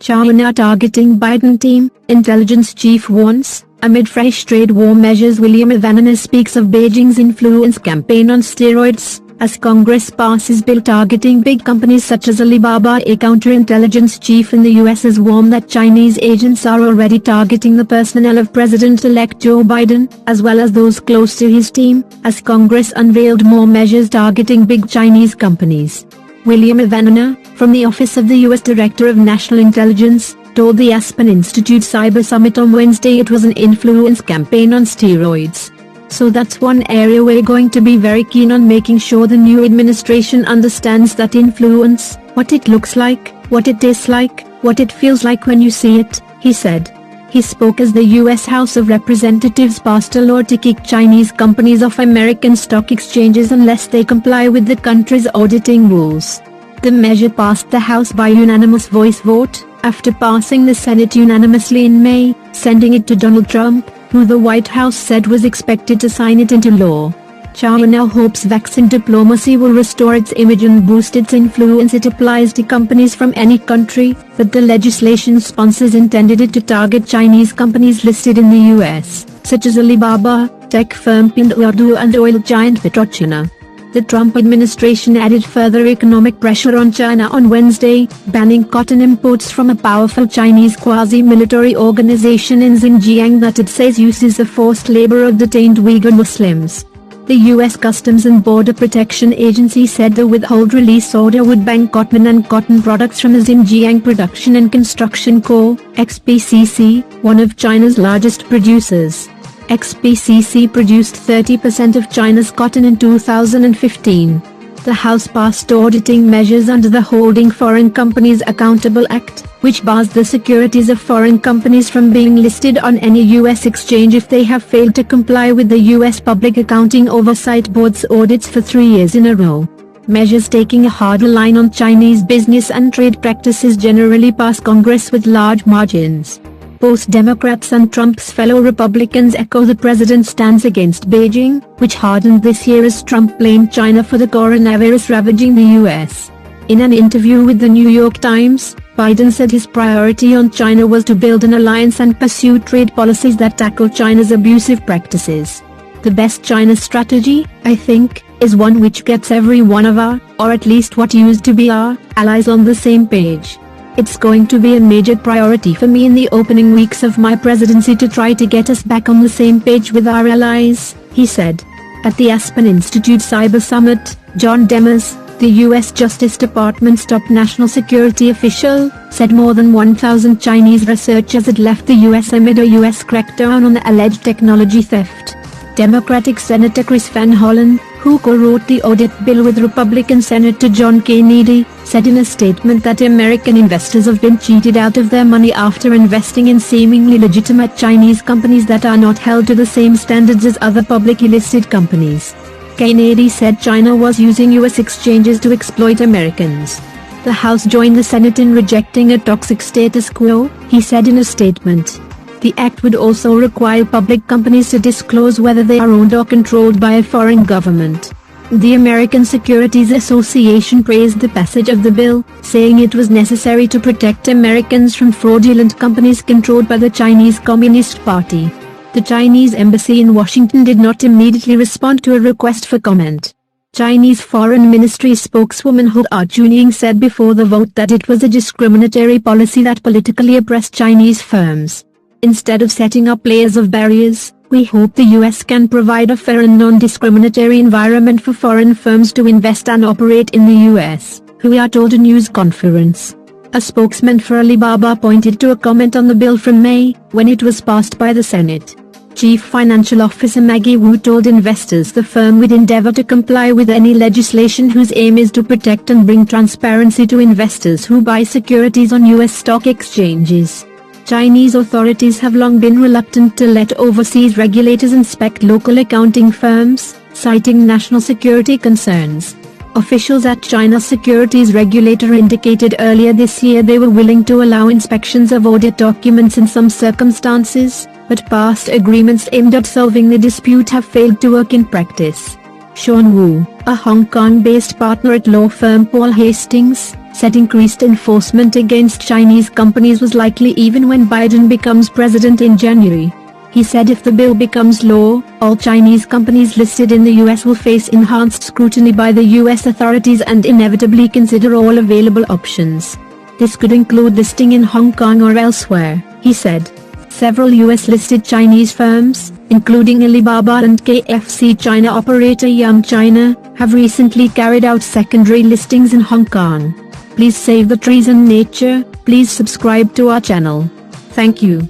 China targeting Biden team, intelligence chief warns. Amid fresh trade war measures, William Evanina speaks of Beijing's influence campaign on steroids. As Congress passes bill targeting big companies such as Alibaba, a counterintelligence chief in the US has warned that Chinese agents are already targeting the personnel of President-elect Joe Biden, as well as those close to his team, as Congress unveiled more measures targeting big Chinese companies. William Evanina, from the Office of the US Director of National Intelligence, told the Aspen Institute Cyber Summit on Wednesday it was an influence campaign on steroids. So that's one area we're going to be very keen on making sure the new administration understands that influence, what it looks like, what it tastes like, what it feels like when you see it, he said. He spoke as the US House of Representatives passed a law to kick Chinese companies off American stock exchanges unless they comply with the country's auditing rules. The measure passed the House by unanimous voice vote, after passing the Senate unanimously in May, sending it to Donald Trump, who the White House said was expected to sign it into law. China now hopes vaccine diplomacy will restore its image and boost its influence. It applies to companies from any country, but the legislation sponsors intended it to target Chinese companies listed in the US, such as Alibaba, tech firm Pinduoduo and oil giant PetroChina. The Trump administration added further economic pressure on China on Wednesday, banning cotton imports from a powerful Chinese quasi-military organization in Xinjiang that it says uses the forced labor of detained Uyghur Muslims. The U.S. Customs and Border Protection Agency said the withhold release order would ban cotton and cotton products from the Xinjiang Production and Construction Co., XPCC, one of China's largest producers. XPCC produced 30% of China's cotton in 2015. The House passed auditing measures under the Holding Foreign Companies Accountable Act, which bars the securities of foreign companies from being listed on any U.S. exchange if they have failed to comply with the U.S. Public Accounting Oversight Board's audits for 3 years in a row. Measures taking a harder line on Chinese business and trade practices generally pass Congress with large margins. Both Democrats and Trump's fellow Republicans echo the president's stance against Beijing, which hardened this year as Trump blamed China for the coronavirus ravaging the U.S. In an interview with the New York Times, Biden said his priority on China was to build an alliance and pursue trade policies that tackle China's abusive practices. The best China strategy, I think, is one which gets every one of our, or at least what used to be our, allies on the same page. It's going to be a major priority for me in the opening weeks of my presidency to try to get us back on the same page with our allies, he said. At the Aspen Institute Cyber Summit, John Demers, the U.S. Justice Department's top national security official, said more than 1,000 Chinese researchers had left the U.S. amid a U.S. crackdown on the alleged technology theft. Democratic Senator Chris Van Hollen, who co-wrote the audit bill with Republican Senator John Kennedy, said in a statement that American investors have been cheated out of their money after investing in seemingly legitimate Chinese companies that are not held to the same standards as other publicly listed companies. Kennedy said China was using U.S. exchanges to exploit Americans. The House joined the Senate in rejecting a toxic status quo, he said in a statement. The act would also require public companies to disclose whether they are owned or controlled by a foreign government. The American Securities Association praised the passage of the bill, saying it was necessary to protect Americans from fraudulent companies controlled by the Chinese Communist Party. The Chinese embassy in Washington did not immediately respond to a request for comment. Chinese Foreign Ministry spokeswoman Hou Chunying said before the vote that it was a discriminatory policy that politically oppressed Chinese firms. Instead of setting up layers of barriers, we hope the U.S. can provide a fair and non-discriminatory environment for foreign firms to invest and operate in the U.S., Hou told a news conference. A spokesman for Alibaba pointed to a comment on the bill from May, when it was passed by the Senate. Chief Financial Officer Maggie Wu told investors the firm would endeavor to comply with any legislation whose aim is to protect and bring transparency to investors who buy securities on U.S. stock exchanges. Chinese authorities have long been reluctant to let overseas regulators inspect local accounting firms, citing national security concerns. Officials at China's securities regulator indicated earlier this year they were willing to allow inspections of audit documents in some circumstances, but past agreements aimed at solving the dispute have failed to work in practice. Sean Wu, a Hong Kong-based partner at law firm Paul Hastings, said increased enforcement against Chinese companies was likely even when Biden becomes president in January. He said if the bill becomes law, all Chinese companies listed in the US will face enhanced scrutiny by the US authorities and inevitably consider all available options. This could include listing in Hong Kong or elsewhere, he said. Several US-listed Chinese firms, including Alibaba and KFC China operator Yum China, have recently carried out secondary listings in Hong Kong. Please save the trees and nature. Please subscribe to our channel. Thank you.